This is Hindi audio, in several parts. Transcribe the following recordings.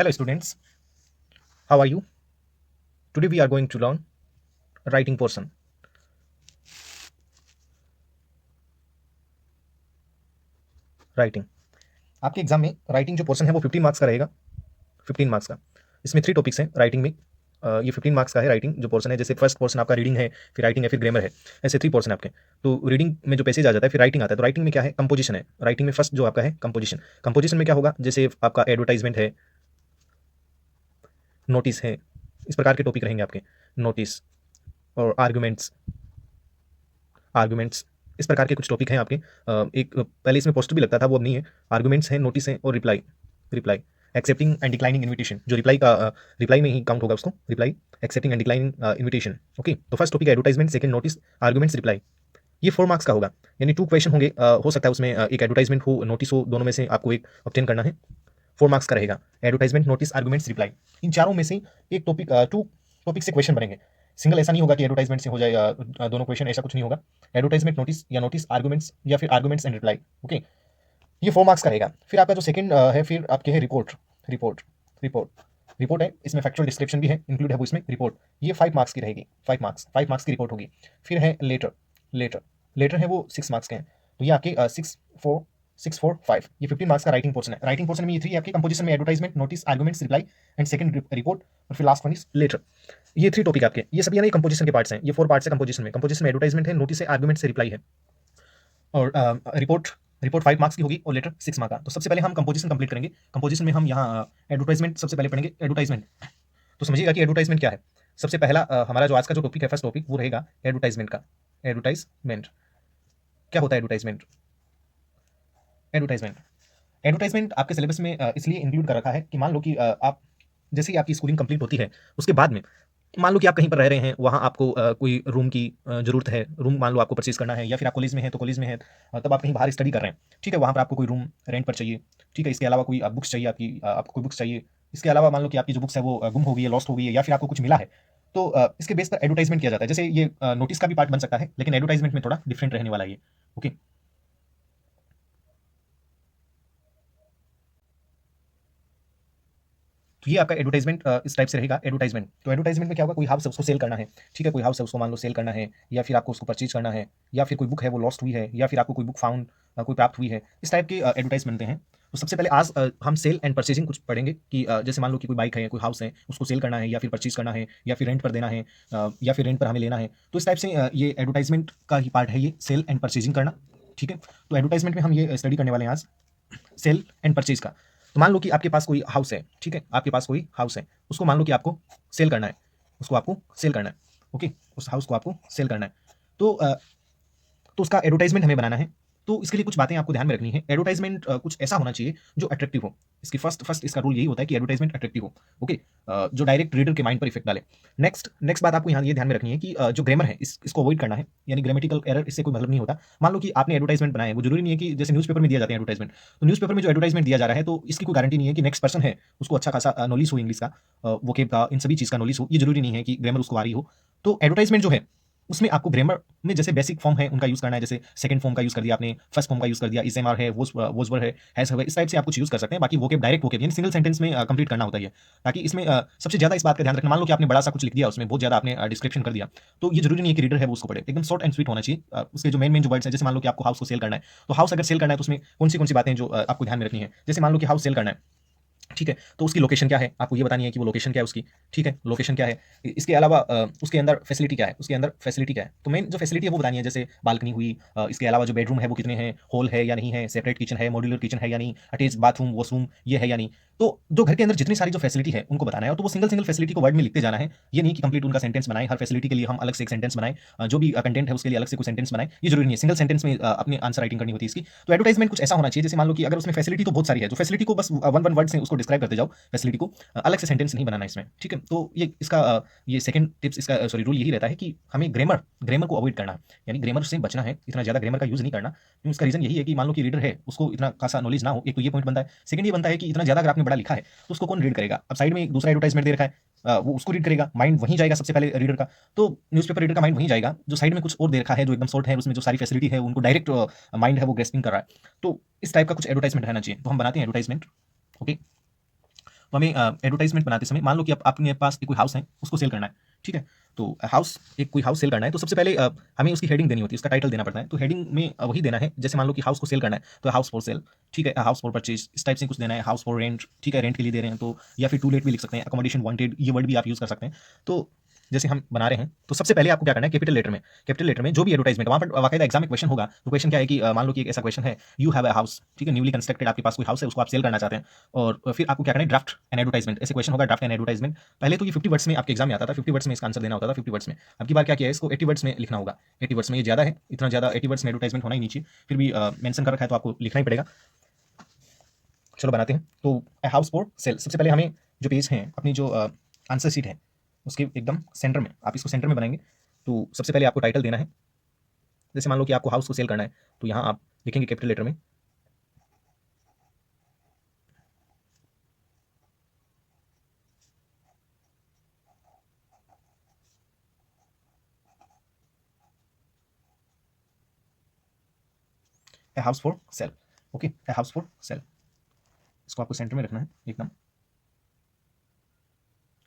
Hello students, how are you? Today we are going to learn writing portion. Writing आपके एग्जाम में राइटिंग जो पोर्शन है वो 15 मार्क्स का रहेगा। 15 मार्क्स का इसमें 3 टॉपिक्स हैं राइटिंग में। ये 15 मार्क्स का है राइटिंग जो पोर्शन है। जैसे फर्स्ट पोर्शन आपका रीडिंग है, फिर राइटिंग है, फिर ग्रामर है। ऐसे 3 पोर्शन आपके। तो रीडिंग में जो पैसेज आ जाता है फिर राइटिंग आता है। तो राइटिंग में क्या है, कंपोजिशन है। राइटिंग में फर्स्ट जो आपका है कंपोजिशन। कंपोजिशन में क्या होगा, जैसे आपका एडवर्टाइजमेंट है, नोटिस है, इस प्रकार के टॉपिक रहेंगे आपके। नोटिस और आर्गुमेंट्स, आर्गुमेंट्स इस प्रकार के कुछ टॉपिक हैं आपके। एक पहले इसमें पोस्टर भी लगता था, वो अब नहीं है। आर्गुमेंट्स हैं, नोटिस हैं और reply. Reply accepting and declining invitation, जो रिप्लाई का रिप्लाई में ही काउंट होगा उसको। Reply accepting and declining invitation. Okay, तो first topic advertisement, second notice, arguments, reply. ये 4 मार्क्स का होगा, यानी 2 क्वेश्चन होंगे। हो सकता है उसमें एक एडवर्टाइजमेंट हो, नोटिस हो, दोनों में से आपको एक ऑब्टेन करना है। 4 मार्क्स का रहेगा। एडवर्टाइजमेंट, नोटिस, आर्गुमेंट्स, रिप्लाई, इन चारों में से एक टॉपिक, 2 टॉपिक से क्वेश्चन बनेंगे। सिंगल ऐसा नहीं होगा कि एडवर्टाइजमेंट से हो जाए दोनों क्वेश्चन, ऐसा कुछ नहीं होगा। एडवर्टाइजमेंट, नोटिस या नोटिस आर्गुमेंट्स, या फिर आर्गुमेंट्स एंड रिप्लाई। ओके, ये 4 मार्क्स का रहेगा। फिर आपका जो सेकंड है, फिर आपके है रिपोर्ट। रिपोर्ट रिपोर्ट रिपोर्ट है, इसमें फैक्चुअल डिस्क्रिप्शन भी है, इंक्लूड है वो इसमें। रिपोर्ट ये 5 मार्क्स की रहेगी। 5 मार्क्स की रिपोर्ट होगी। फिर है लेटर। लेटर लेटर है वो 6 मार्क्स के हैं। तो ये आपके 6 4 ये 15 मार्क्स का राइटिंग पोर्शन है। राइटिंग पोर्शन में ये 3 आपके कंपोजिशन में advertisement, notice, arguments, reply and second report, और फिर लास्ट वन इज लेटर। ये 3 टॉपिक आपके, ये सभी यानी कंपोजिशन के पार्ट्स हैं। ये 4 पार्ट्स है कंपोजिशन में। कंपोजिशन में एडवर्टाइजमेंट है, नोटिस है, आर्गुमेंट से, रिप्लाई है, और रिपोर्ट। रिपोर्ट 5 मार्क्स की होगी और लेटर 6 मार्क का। तो सबसे पहले हम कंपोजिशन कंप्लीट करेंगे। कंपोजिशन में हम यहाँ एडवर्टाइजमेंट सबसे पहले पढ़ेंगे। एडवर्टाइजमेंट तो समझिएगा कि एडवर्टाइजमेंट क्या है। सबसे पहला हमारा जो आज का जो टॉपिक है, फर्स्ट टॉपिक, वो रहेगा एडवर्टाइजमेंट का। एडवर्टाइजमेंट क्या होता है? एडवर्टाइजमेंट एडवर्टाइजमेंट एडवर्टाइजमेंट आपके सिलेबस में इसलिए इंक्लूड कर रखा है कि मान लो कि आप जैसे ही आपकी स्कूलिंग कंप्लीट होती है, उसके बाद में मान लो कि आप कहीं पर रह रहे हैं, वहाँ आपको कोई रूम की ज़रूरत है। रूम मान लो आपको परचेज़ करना है, या फिर आप कॉलेज में हैं तो कॉलेज में है, तब आप कहीं बाहर स्टडी कर रहे हैं, ठीक है, वहाँ पर आपको कोई रूम रेंट पर चाहिए, ठीक है। इसके अलावा कोई बुक्स चाहिए, आपको कोई बुक्स चाहिए। इसके अलावा मान लो कि आपकी जो बुक्स है वो गुम हो गई है, लॉस्ट हो गई है, या फिर आपको कुछ मिला है। तो इसके बेस पर एडवर्टाइजमेंट किया जाता है। जैसे ये नोटिस का भी पार्ट बन सकता है, लेकिन एडवर्टाइजमेंट में थोड़ा डिफरेंट रहने वाला है ये। ओके, तो ये आपका एडवर्टाइजमेंट इस टाइप से रहेगा। एडवर्टाइजमेंट तो एडवर्टाइजमेंट में क्या होगा, कोई हाउस है उसको सेल करना है, ठीक है, कोई हाउस है उसको मान लो सेल करना है, या फिर आपको उसको परचेज करना है, या फिर कोई बुक है वो लॉस्ट हुई है, या फिर आपको कोई बुक फाउंड कोई प्राप्त हुई है। इस टाइप के एडवर्टाइज बनते हैं। तो सबसे पहले आज हम सेल एंड परचेजिंग कुछ पढ़ेंगे कि जैसे मान लो कि कोई बाइक है, कोई हाउस है, उसको सेल करना है, या फिर परचेज करना है, या फिर रेंट पर देना है, या फिर रेंट पर हमें लेना है। तो इस टाइप से ये एडवर्टाइजमेंट का ही पार्ट है, ये सेल एंड परचेजिंग करना, ठीक है। तो एडवर्टाइजमेंट में हम ये स्टडी करने वाले हैं आज, सेल एंड परचेज का। तो मान लो कि आपके पास कोई हाउस है, ठीक है, आपके पास कोई हाउस है, उसको मान लो कि आपको सेल करना है, उसको आपको सेल करना है। ओके, उस हाउस को आपको सेल करना है। तो तो उसका एडवर्टाइजमेंट हमें बनाना है। तो इसके लिए कुछ बातें आपको ध्यान में रखनी है। एडवर्टाइजमेंट कुछ ऐसा होना चाहिए जो अट्रैक्टिव हो। इसकी फर्स्ट फर्स्ट इसका रूल यही होता है कि एडवर्टाइजमेंट अट्रैक्टिव हो। ओके, जो डायरेक्ट रीडर के माइंड पर इफेक्ट डाले। नेक्स्ट नेक्स्ट बात आपको यहाँ ये ध्यान में रखनी है कि जो ग्रामर है इसको अवॉइड करना है, यानी ग्रामेटिकल एरर इससे कोई मतलब नहीं होता। मान लो कि आपने एडवर्टाइजमेंट बनाया है, वो जरूरी नहीं है कि जैसे न्यूज़पेपर में दिया जाते हैं एडवर्टाइजमेंट, तो न्यूज़पेपर में जो एडवर्टाइजमेंट दिया जा रहा है तो इसकी कोई गारंटी नहीं है कि नेक्स्ट पर्सन है उसको अच्छा खासा नॉलेज हो, इंग्लिश का, वोकेब का, इन सभी चीज़ का नॉलेज हो। ये जरूरी नहीं है कि ग्रामर उसको आ रही हो। तो एडवर्टाइजमेंट जो है उसमें आपको ग्रामर में जैसे बेसिक फॉर्म है उनका यूज़ करना है। जैसे सेकंड फॉर्म का यूज़ कर दिया आपने, फर्स्ट फॉर्म का यूज़ कर दिया, इस एम आर है, वोजवर है, हैज है, इस टाइप से आप कुछ यूज़ कर सकते हैं। बाकी वोकेब डायरेक्ट वोकेब यानी सिंगल सेंटेंस में कंप्लीट करना होता है, ताकि इसमें सबसे ज़्यादा इस बात का ध्यान रखना। मान लो कि आपने बड़ा सा कुछ लिख दिया, उसमें बहुत ज़्यादा आपने डिस्क्रिप्शन कर दिया, तो ये जरूरी नहीं है कि रीडर है वो उसको पढ़े। एकदम शॉर्ट एंड स्वीट होना चाहिए। उसके जो मेन जो वर्ड्स हैं, जैसे मान लो कि आपको हाउस को सेल करना है, तो हाउस अगर सेल करना है तो उसमें कौन सी बातें जो आपको ध्यान में रखनी है। जैसे मान लो कि हाउस सेल करना है, ठीक है, तो उसकी लोकेशन क्या है, आपको ये बतानी है कि वो लोकेशन क्या है उसकी, ठीक है, लोकेशन क्या है। इसके अलावा उसके अंदर फैसिलिटी क्या है, उसके अंदर फैसिलिटी क्या है। तो मेन जो फैसिलिटी है वो बतानी है, जैसे बालकनी हुई, इसके अलावा जो बेडरूम है वो कितने हैं, हॉल है या नहीं है, सेपरेट किचन है, मॉड्यूलर किचन है या नहीं, अटैच बाथरूम, वॉशरूम ये है या नहीं। तो जो घर के अंदर जितनी सारी जो फैसिलिटी है उनको बताना है, तो वो सिंगल सिंगल फैसिलिटी को वर्ड में लिखते जाना है। ये नहीं कि कंप्लीट उनका सेंटेंस बनाए, हर फैसिलिटी के लिए हम अलग से एक सेंटेंस बनाए, जो भी कंटेंट है उसके लिए अलग से कोई सेंटेंस बनाए, ये जरूरी नहीं है। सिंगल सेंटेंस में अपनी आंसर राइटिंग करनी होती है इसकी। तो एडवर्टाइजमेंट कुछ ऐसा होना चाहिए, जैसे मान लो कि अगर उसमें फैसिलिटी तो बहुत सारी है, जो फैसिलिटी को बस वन वन वर्ड से उसको डिस्क्राइब करते जाओ, फैसिलिटी को अलग से सेंटेंस नहीं बनाना इसमें, ठीक है। तो ये इसका ये सेकंड टिप्स, इसका सॉरी रूल यही रहता है कि हमें ग्रामर ग्रामर को अवॉइड करना है, यानी ग्रामर से बचना है, इतना ज़्यादा ग्रामर का यूज़ नहीं करना। क्योंकि इसका रीज़न यही है कि मान लो कि रीडर है उसको इतना खासा नॉलेज ना हो, एक तो ये पॉइंट बनता है। सेकंड ये बनता है कि इतना ज़्यादा अगर आपने बड़ा लिखा है तो उसको कौन रीड करेगा। अब साइड में एक दूसरा एडवर्टाइजमेंट दे रखा है, वो उसको रीड करेगा, माइंड वहीं जाएगा सबसे पहले रीडर का। तो न्यूज़पेपर रीडर का माइंड वहीं जाएगा, जो साइड में कुछ और दे रखा है जो एकदम शॉर्ट है, उसमें जो सारी फैसिलिटी है उनको डायरेक्ट माइंड है वो ग्रेस्पिंग कर रहा है। तो इस टाइप का कुछ एडवर्टाइजमेंट रहना चाहिए, तो हम बनाते हैं एडवर्टाइजमेंट। ओके, तो हमें एडवर्टाइजमेंट बनाते समय मान लो कि आपके पास कोई हाउस है, उसको सेल करना है, ठीक है। तो हाउस कोई हाउस सेल करना है तो सबसे पहले हमें उसकी हेडिंग देनी होती है, उसका टाइटल देना पड़ता है। तो हेडिंग में वही देना है, जैसे मान लो कि हाउस को सेल करना है तो हाउस फॉर सेल, ठीक है, हाउस फॉर परचेज, इस टाइप से कुछ देना है। हाउस फॉर रेंट, ठीक है, रेंट के लिए दे रहे हैं तो, या फिर टू लेट भी लिख सकते हैं, अकोमोडेशन वांटेड, ये वर्ड भी आप यूज़ कर सकते हैं। तो जैसे हम बना रहे हैं तो सबसे पहले आपको क्या करना है, कैपिटल लेटर में जो भी एडवर्टाइजमेंट, वहाँ पर बाकायदा एग्जाम में क्वेश्चन होगा। तो क्वेश्चन क्या है कि मान लो कि एक ऐसा क्वेश्चन है, यू हैव अ हाउस, ठीक है, न्यूली कंस्ट्रक्टेड, आपके पास कोई हाउस है, उसको आप सेल करना चाहते हैं, और फिर आपको क्या करना है, ड्राफ्ट एन एडवर्टाइजमेंट, ऐसे क्वेश्चन होगा, ड्राफ्ट एन एडवर्टाइजमेंट। पहले तो ये 50 वर्ड्स में आपके एग्जाम में आता था, 50 वर्ड्स में इसका आंसर देना होता था, 50 वर्ड्स में। अब की बार क्या किया है, इसको 80 वर्ड्स में लिखना होगा। 80 वर्ड्स में ये ज़्यादा है, इतना ज़्यादा 80 वर्ड्स में एडवर्टाइजमेंट होना ही नीचे, फिर भी मेंशन कर रखा है तो आपको लिखना ही पड़ेगा। चलो बनाते हैं। तो हाउस फॉर सेल, सबसे पहले हमें जो पेज है, अपनी जो आंसर शीट है, उसके एकदम सेंटर में, आप इसको सेंटर में बनाएंगे। तो सबसे पहले आपको टाइटल देना है। जैसे मान लो कि आपको हाउस को सेल करना है तो यहाँ आप लिखेंगे कैपिटल लेटर में a house for sale. Okay, a house for sale, इसको आपको सेंटर में रखना है एकदम।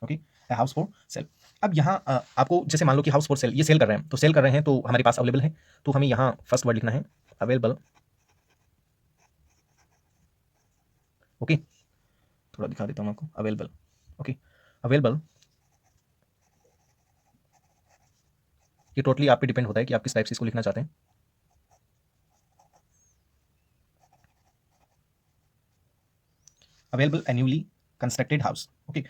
Okay, a house for sale. अब यहाँ आपको जैसे मान लो कि हाउस फॉर सेल, ये सेल कर रहे हैं, तो सेल कर रहे हैं तो हमारे पास अवेलेबल है, तो हमें यहाँ फर्स्ट वर्ड लिखना है अवेलेबल। ओके, थोड़ा दिखा देता हूँ आपको, अवेलेबल। ओके, अवेलेबल, ये टोटली आप पे डिपेंड होता है कि आप किस टाइप से इसको लिखना चाहते हैं। अवेलेबल ए न्यूली कंस्ट्रक्टेड हाउस। ओके,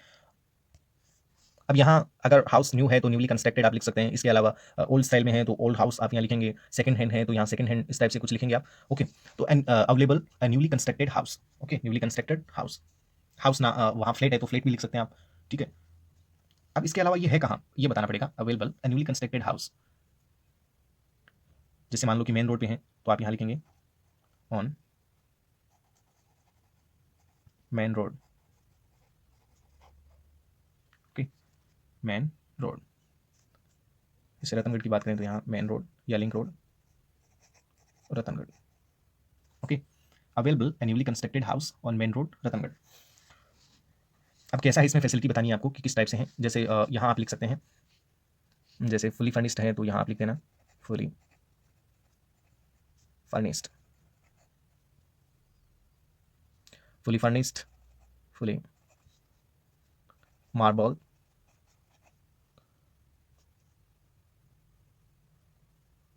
अब यहाँ अगर हाउस न्यू है तो न्यूली कंस्ट्रक्टेड आप लिख सकते हैं। इसके अलावा ओल्ड स्टाइल में है तो ओल्ड हाउस आप यहाँ लिखेंगे। सेकंड हैंड है तो यहाँ सेकंड हैंड, इस टाइप से कुछ लिखेंगे आप। ओके, तो available newly constructed house. Okay, newly constructed house, house ना वहाँ फ्लैट है तो फ्लैट भी लिख सकते हैं आप, ठीक है। अब इसके अलावा ये है कहाँ, ये बताना पड़ेगा। अवेलेबल न्यूली कंस्ट्रक्टेड हाउस, जैसे मान लो कि मेन रोड पे है तो आप यहाँ लिखेंगे on main road. Okay, main road, जैसे रतनगढ़ की बात करें तो यहाँ मेन रोड या link road, Ratangarh. Okay, available A newly constructed house on main road, Ratangarh. अब कैसा है, इसमें फैसिलिटी बतानी है आपको कि किस टाइप से है। जैसे यहाँ आप लिख सकते हैं, जैसे फुली फर्निश्ड है तो यहाँ आप लिख देना fully furnished, fully furnished, fully marble,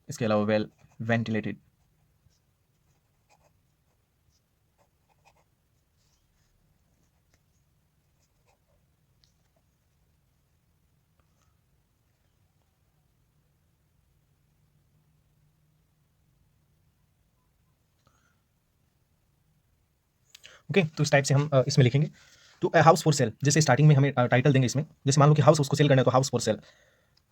इसके अलावा वेल वेंटिलेटेड। ओके, तो इस टाइप से हम इसमें लिखेंगे। तो हाउस फॉर सेल, जैसे स्टार्टिंग में हमें टाइटल देंगे इसमें, जैसे मान लो कि हाउस उसको सेल करना है तो house for sale.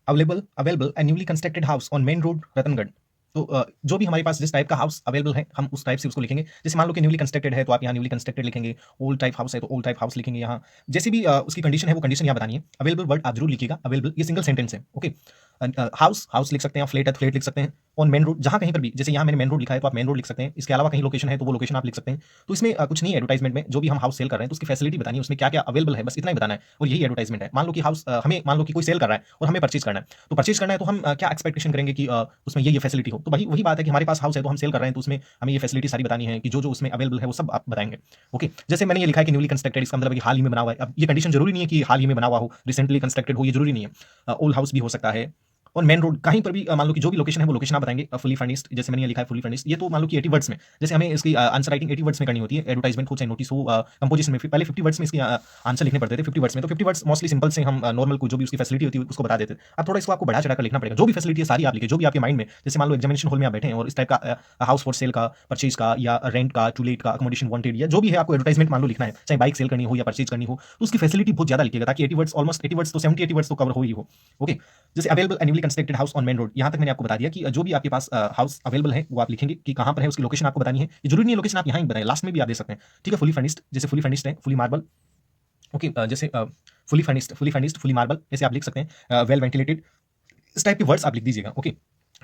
Available A newly constructed house on main road, Ratangarh. तो जो भी हमारे पास जिस टाइप का हाउस अवेलेबल है हम उस टाइप से उसको लिखेंगे। जैसे मान लो कि न्यूली कंस्ट्रक्टेड है तो आप यहाँ न्यूली कंस्ट्रक्टेड लिखेंगे। ओल्ड टाइप हाउस है तो ओल्ड टाइप हाउस लिखेंगे। यहाँ जैसे भी उसकी कंडीशन है वो कंडीशन यहाँ बतानी है। अवेलेबल वर्ड आप जरूर लिखिएगा, अवेलेबल ये सिंगल सेंटेंस है। ओके, हाउस हाउस लिख सकते हैं, फ्लैट है तो फ्लैट लिख सकते हैं। ऑन मेन रोड, जहाँ कहीं पर भी, जैसे यहाँ मैंने मेन रोड लिखा है तो आप मेन रोड लिख सकते हैं। इसके अलावा कहीं लोकेशन है तो वो लोकेशन आप लिख सकते हैं। तो इसमें कुछ नहीं है एडवर्टाइजमेंट में, जो भी हम हाउस सेल कर रहे हैं तो उसकी फैसिलिटी बतानी है, उसमें क्या क्या अवेलेबल है, बस इतना ही बताना है। और यही एडवर्टाइजमेंट है। मान लो कि हाउस हमें, मान लो कि कोई सेल कर रहा है और हमें परचेज करना है, तो परचेज करना है तो हम क्या एक्सपेक्टेशन करेंगे कि उसमें ये फैसिलिटी हो। तो वही वही बात है कि हमारे पास हाउस है तो हम सेल कर रहे हैं तो उसमें हमें ये फैसिलिटी सारी बतानी है कि जो जो उसमें अवेलेबल है वो सब आप बताएंगे। ओके, जैसे मैंने ये लिखा है कि न्यूली कंस्ट्रक्टेड, इसका मतलब है कि हाल ही में बना हुआ है। अब ये कंडीशन जरूरी नहीं है कि हाल ही में बना हुआ हो, रिसेंटली कंस्ट्रक्टेड हो, ये जरूरी नहीं है। ओल्ड हाउस भी हो सकता है। और मेन रोड कहीं पर भी मान लो कि जो भी लोकेशन है वो लोकेशन आप बताएंगे। फुली फर्निश्ड, जैसे मैंने ये लिखा है फुली फर्निश्ड, ये तो मान लो कि 80 वर्ड्स में, जैसे हमें इसकी आंसर राइटिंग 80 वर्ड्स में करनी होती है। एडवर्टाइजमेंट हो चाहे नोटिस हो, कंपोजिशन में पहले 50 वर्ड्स में इसकी आंसर लिखने पड़ते थे। 50 वर्ड्स में, तो 50 वर्ड्स मोस्टली सिंपल से हम नॉर्मल को जो भी उसकी फैसिलिटी होती है उसको बता देते थे। अब थोड़ा इसको आपको बढ़ा चढ़ा कर लिखना पड़ेगा। जो भी फैसिलिटी है सारी आप लिखिए, जो भी आपके माइंड में, जैसे मान लो एग्जामिनेशन हॉल में आप बैठे हैं और इस टाइप का हाउस फॉर सेल का, परचेज का, या रेंट का, टू लेट का, अकोमोडेशन वांटेड, या जो भी है आपको एडवर्टाइजमेंट मान लो लिखना है, चाहे बाइक सेल करनी हो या परचेज करनी हो, तो उसकी फैसिलिटी बहुत ज्यादा लिखिएगा ताकि 80 वर्ड्स, ऑलमोस्ट 80 वर्ड्स तो 70 80 वर्ड्स तो कवर हो ही हो। ओके, जैसे available newly constructed house on main road, यहाँ तक मैंने आपको बता दिया कि जो भी आपके पास हाउस अवेलेबल है वो आप लिखेंगे कि कहाँ पर है, उसकी लोकेशन आपको बतानी है। ये जरूरी नहीं है लोकेशन आप यहाँ ही बताएं, लास्ट में भी आप दे सकते हैं, ठीक है। फुली फर्निश्ड, जैसे फुली फर्निश्ड है, फुली मार्बल। ओके, जैसे फुली फर्निश्ड, फुली मार्बल, ऐसे आप लिख सकते हैं। वेल वेंटिलेटेड, इस टाइप के वर्ड्स आप लिख दीजिएगा। ओके,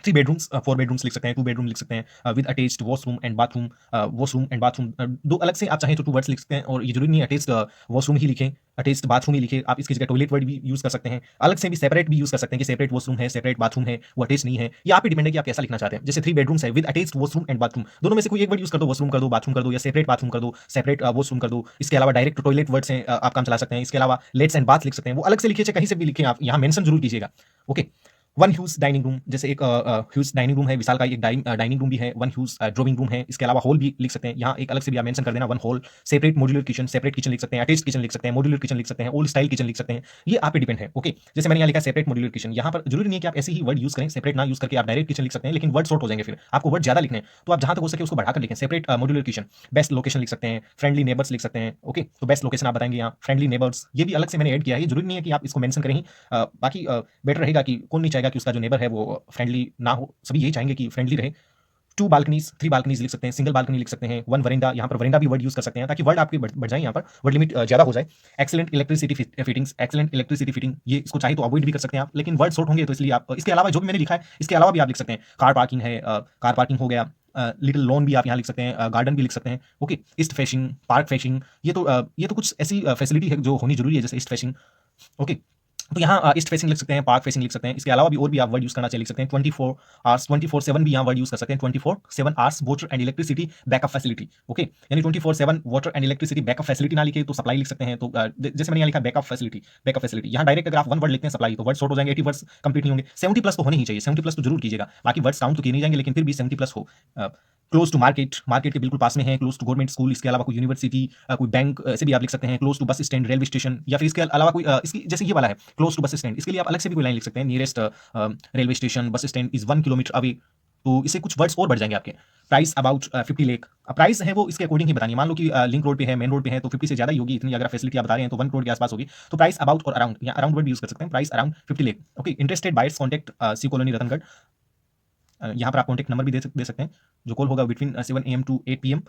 3 बेडरूम्स 4 बेडरूम्स लिख सकते हैं, 2 बेडरूम लिख सकते हैं with attached washroom and bathroom. Washroom and bathroom दो अलग से आप चाहें तो 2 वर्ड्स लिख सकते हैं, और ये जरूरी नहीं है अटैच्ड वॉशरूम ही लिखें, अटैच्ड बाथरूम ही लिखें, आप इसकी जगह टॉयलेट वर्ड भी यूज कर सकते हैं। अलग से भी सेपरेट भी यूज कर सकते हैं कि सेपरेट वॉशरूम है, सेपरेट बाथरूम है, वो अटैच नहीं है। ये आप पे डिपेंड है कि आप कैसा लिखना चाहते हैं। जैसे 3 बेडरूम्स है with attached washroom and bathroom, दोनों में से कोई एक वर्ड यूज कर दो, वॉशरूम कर दो, बाथरूम कर दो, या सेपरेट बाथरूम कर दो, सेपरेट वॉशरूम कर दो। इसके अलावा डायरेक्ट टॉयलेट वर्ड्स हैं, आप काम चला सकते हैं। इसके अलावा लेट्स एंड बाथ लिख सकते हैं, वो अलग से लिखिए, चाहे कहीं से भी लिखें, आप यहाँ मेंशन जरूर कीजिएगा। Okay. One huge dining room, जैसे एक ह्यूज डाइनिंग रूम है, विशाल का एक डाइनिंग रूम भी है, वन ह्यूज ड्राइंग रूम है। इसके अलावा हॉल भी लिख सकते हैं, यहाँ एक अलग से भी आप मेंशन कर देना, one hall. Separate modular kitchen, separate kitchen लिख सकते हैं, अटैच्ड किचन लिख सकते हैं, मॉड्यूलर किचन लिख सकते हैं, ओल्ड स्टाइल किचन लिख सकते हैं। ये आप पे डिपेंड है। ओके। जैसे मैंने यहाँ लिखा सेपरेट मॉड्यूलर किचन, यहाँ पर जरूरी नहीं है कि आप ऐसे ही वर्ड यूज करें, सेपरेट ना यूज करके आप डायरेक्ट किचन लिख सकते हैं, लेकिन वर्ड शॉर्ट हो जाएंगे, फिर आपको वर्ड ज्यादा लिखने हैं, तो आप जहां तक हो सके उसको बढ़ाकर लिखें। Separate modular kitchen, best location लिख सकते हैं, फ्रेंडली नेबर्स लिख सकते हैं। ओके। तो बेस्ट लोकेशन आप बताएंगे यहाँ, फ्रेंडली नेबर्स, ये भी अलग से मैंने ऐड किया है, जरूरी नहीं है कि आप इसको मेंशन करें ही। बाकी बेटर रहेगा कि कौन नहीं चाहेगा कि उसका जो नेबर है वो फ्रेंडली ना हो, सभी यही चाहेंगे कि फ्रेंडली रहे। 2 बालकनीज, 3 बालकनीज लिख सकते हैं, सिंगल बालकनी लिख सकते हैं, 1 वरिंडा, यहाँ पर वरिंडा भी वर्ड यूज कर सकते हैं ताकि वर्ड आपके बढ़ जाए, यहाँ पर वर्ड लिमिट ज्यादा हो जाए। Excellent electricity fittings, excellent electricity fitting, ये इसको चाहे तो अवॉइड भी कर सकते हैं आप, लेकिन वर्ड शॉर्ट होंगे तो इसलिए आप इसके अलावा जो भी मैंने लिखा है इसके अलावा भी आप लिख सकते हैं। कार पार्किंग है, कार पार्किंग हो गया, लिटिल लॉन भी आप यहाँ लिख सकते हैं, गार्डन भी लिख सकते हैं। Okay. East facing, park facing, ये तो कुछ ऐसी फैसिलिटी है जो होनी जरूरी है, जैसे ईस्ट फेसिंग। ओके। तो यहाँ ईस्ट फेसिंग लिख सकते हैं, पार्क फेसिंग लिख सकते हैं। इसके अलावा भी और भी आप वर्ड यूज करना चाहिए लिख सकते हैं। 24 आवर्स, 24/7 भी यहाँ वर्ड यूज कर सकते हैं। 24/7 hours water and electricity backup facility. Okay. यानी 24/7 water and electricity backup facility ना लिखे तो सप्लाई लिख सकते हैं। तो जैसे मैंने यहाँ लिखा बैकअप फैसिलिटी, बैकअप फैसिलिटी, यहाँ डायरेक्ट अगर आप 1 वर्ड लिखते हैं सप्लाई, तो वर्ड शॉर्ट हो जाएंगे, 80 वर्ड्स कंप्लीट नहीं होंगे। 70 प्लस तो होने ही चाहिए, 70 प्लस तो जरूर कीजिएगा, बाकी वर्ड्स काउंट तो किए नहीं जाएंगे, लेकिन फिर भी 70 प्लस हो। क्लोज टू मार्केट, मार्केट के बिल्कुल पास में है, क्लोज टू गवर्नमेंट स्कूल, इसके अलावा कोई यूनिवर्सिटी, कोई बैंक से भी आप लिख सकते हैं। Close to bus stand, railway station, या फिर इसके अलावा कोई इसकी जैसे ये वाला है क्लोज टू बस स्टैंड, इसके लिए आप अलग से भी कोई लाइन लिख सकते हैं। Nearest railway station, bus stand is 1 kilometre away, तो इससे कुछ वर्ड्स और बढ़ जाएंगे आपके। प्राइस अबाउट 50 लाख, प्राइस है वो इसके अकॉर्डिंग ही बतानी है। मान लो कि लिंक रोड पे है, मेन रोड पे है, तो 50 से ज्यादा ही होगी, इतनी अगर फैसिलिटी आप बता रहे हैं तो 1 करोड़ के आसपास होगी। तो प्राइस अबाउट और अराउंड, या अराउंड वर्ड यूज कर सकते हैं, price around 50 lakh. Okay. Interested buyers contact C colony Ratangarh, यहाँ पर आप कॉन्टेक्ट नंबर भी दे सकते हैं, जो कॉल होगा between 7 AM to 8 PM।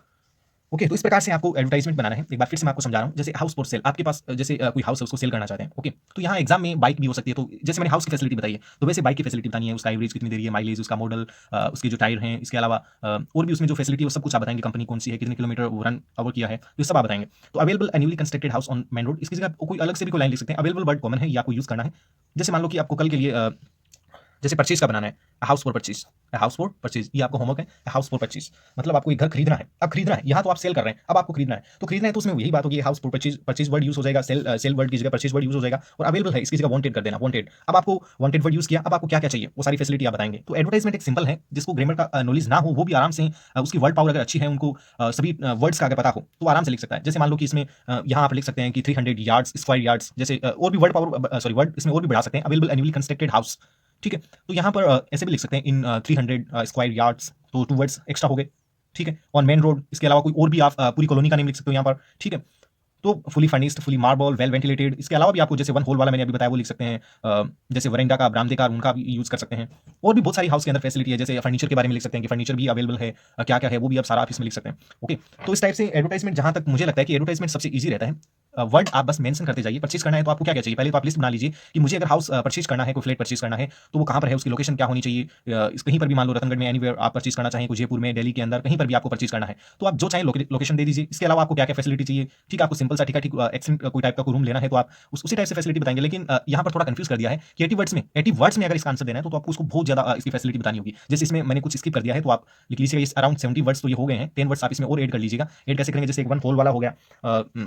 Okay. तो इस प्रकार से आपको एडवर्टाइजमेंट बनाना है। एक बार फिर से मैं आपको समझा रहा हूँ, जैसे हाउस फॉर सेल, आपके पास जैसे कोई हाउस है उसको सेल करना चाहते हैं। ओके। तो यहाँ एग्जाम में बाइक भी हो सकती है, तो जैसे मैंने हाउस की फैसिलिटी बताई है, तो वैसे बाइक की फैसिलिटी बतानी है, उसका एवरेज कितनी देरी है, माइलेज, उसका मॉडल, उसके जो टायर हैं, इसके अलावा और भी उसमें जो फैसिलिटी है वो सब कुछ आप बताएंगे, कंपनी कौन सी है, कितने किलोमीटर वो रन ओवर किया है, तो ये सब आप बताएंगे। तो available newly constructed house on main road, इसकी जगह कोई अलग से भी कोई लाइन लिख सकते हैं। अवेलेबल वर्ड कॉमन है, ये आपको यूज करना है। जैसे मान लो कि आपको कल के लिए जैसे परचेज का बनाना है, house for purchase, house for purchase, ये आपको होमवर्क है। हाउस फॉर परचेज मतलब आपको एक घर खरीदना है, अब खरीदना है, यहाँ तो आप सेल कर रहे हैं, अब आपको खरीदना है, तो खरीदना है तो उसमें यही बात होगी, house for purchase, purchase word use हो जाएगा, सेल वर्ड की जगह परचेज वर्ड यूज हो जाएगा, और अवेलेबल है इसकी जगह वांटेड कर देना, वांटेड। अब आपको वांटेड वर्ड यूज किया, अब आपको क्या क्या चाहिए वो सारी फैसिलिटी आप बताएंगे। तो एडवर्टाइजमेंट एक सिंपल है, जिसको ग्रामर का नॉलेज ना हो वो भी आराम से उसकी वर्ड पावर अगर अच्छी है, उनको सभी वर्ड्स का अगर पता हो तो आराम से लिख सकता है। जैसे मान लो कि इसमें यहाँ आप लिख सकते हैं कि 300 यार्ड्स, स्क्वायर यार्ड्स, जैसे और भी वर्ड पावर, सॉरी वर्ड इसमें और भी बढ़ा सकते हैं। अवेलेबल न्यूली कंस्ट्रक्टेड हाउस, ठीक है। तो यहाँ पर ऐसे भी लिख सकते हैं इन 300 स्क्वायर यार्ड्स, तो 2 वर्ड्स एक्स्ट्रा हो गए, ठीक है। ऑन मेन रोड, इसके अलावा कोई और भी आप पूरी कॉलोनी का नेम लिख सकते हो यहाँ पर, ठीक है। तो fully furnished, fully marble, well ventilated, इसके अलावा भी आपको जैसे 1 होल वाला मैंने अभी बताया वो लिख सकते हैं, जैसे वरेंडा का, बरामदे का, उनका भी यूज कर सकते हैं। और भी बहुत सारी हाउस के अंदर फैसिलिटी है, जैसे फर्नीचर के बारे में लिख सकते हैं कि फर्नीचर भी अवेलेबल है, क्या क्या है वो भी आप सारा आप इसमें लिख सकते हैं। ओके। तो इस टाइप से एडवर्टाइजमेंट, जहां तक मुझे लगता है कि एडवर्टाइजमेंट सबसे ईजी रहता है। वर्ड आप बस मेंशन करते जाइए। परचेज करना है तो आपको क्या क्या चाहिए, पहले तो आप लिस्ट बना लीजिए कि मुझे अगर हाउस परचेज करना है, कोई फ्लैट परचेज करना है, तो वो कहाँ पर है, उसकी लोकेशन क्या होनी चाहिए। इस कहीं पर भी मान लो रतनगढ़ में, एनीवेयर आप परचेज करना चाहें, कोई जयपुर में, दिल्ली के अंदर कहीं पर भी आपको परचेज करना है, तो आप जो चाहें लोकेशन दे दीजिए। इसके अलावा आपको क्या क्या फैसिलिटी चाहिए, ठीक है, आपको सिंपल सा ठीक है, ठीक एक्सेंट कोई टाइप का कोई रूम लेना है तो आप उसी टाइप से फैसिलिटी बताएंगे। लेकिन यहाँ पर थोड़ा कंफ्यूज कर दिया है कि 80 वर्ड्स में अगर इसका आंसर देना है तो आपको उसको बहुत ज्यादा इसकी फैसिलिटी बतानी होगी। जैसे इसमें मैंने कुछ स्किप कर दिया है, तो आप लिख लीजिएगा इस अराउंड 70 वर्ड्स तो ये हो गए हैं, 10 वर्ड्स आप इसमें और ऐड कर लीजिएगा। ऐड कैसे करेंगे, जैसे एक 1 होल वाला हो गया,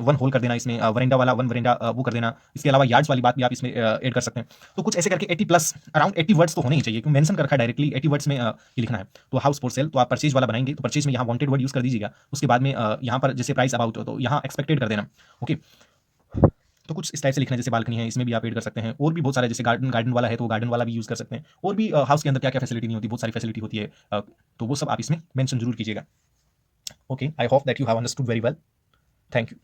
1 होल कर देना इसमें, वरेंडा वाला 1 वरेंडा वो कर देना। इसके अलावा यार्ड्स वाली बात भी आप इसमें ऐड कर सकते हैं। तो कुछ ऐसे करके 80 प्लस अराउंड 80 वर्ड्स तो होने ही चाहिए, क्योंकि मेंशन कर रखा है डायरेक्टली 80 वर्ड्स में ये लिखना है। तो हाउस फॉर सेल, तो आप परचेज वाला बनाएंगे तो परचेज में यहाँ वांटेड वर्ड यूज कर दीजिएगा। उसके बाद में यहाँ पर जैसे प्राइस अबाउट हो तो यहाँ एक्सपेक्टेड कर देना। ओके। तो कुछ इस टाइप से लिखना है, जैसे बालकनी है इसमें भी आप ऐड कर सकते हैं। और भी बहुत सारे, जैसे गार्डन वाला है तो गार्डन वाला भी यूज कर सकते हैं। और भी हाउस के अंदर क्या क्या फैसिलिटी नहीं होती, बहुत सारी फैसिलिटी होती है, तो वो सब आप इसमें मेंशन जरूर कीजिएगा। Okay. I hope that you have understood very well. Thank you.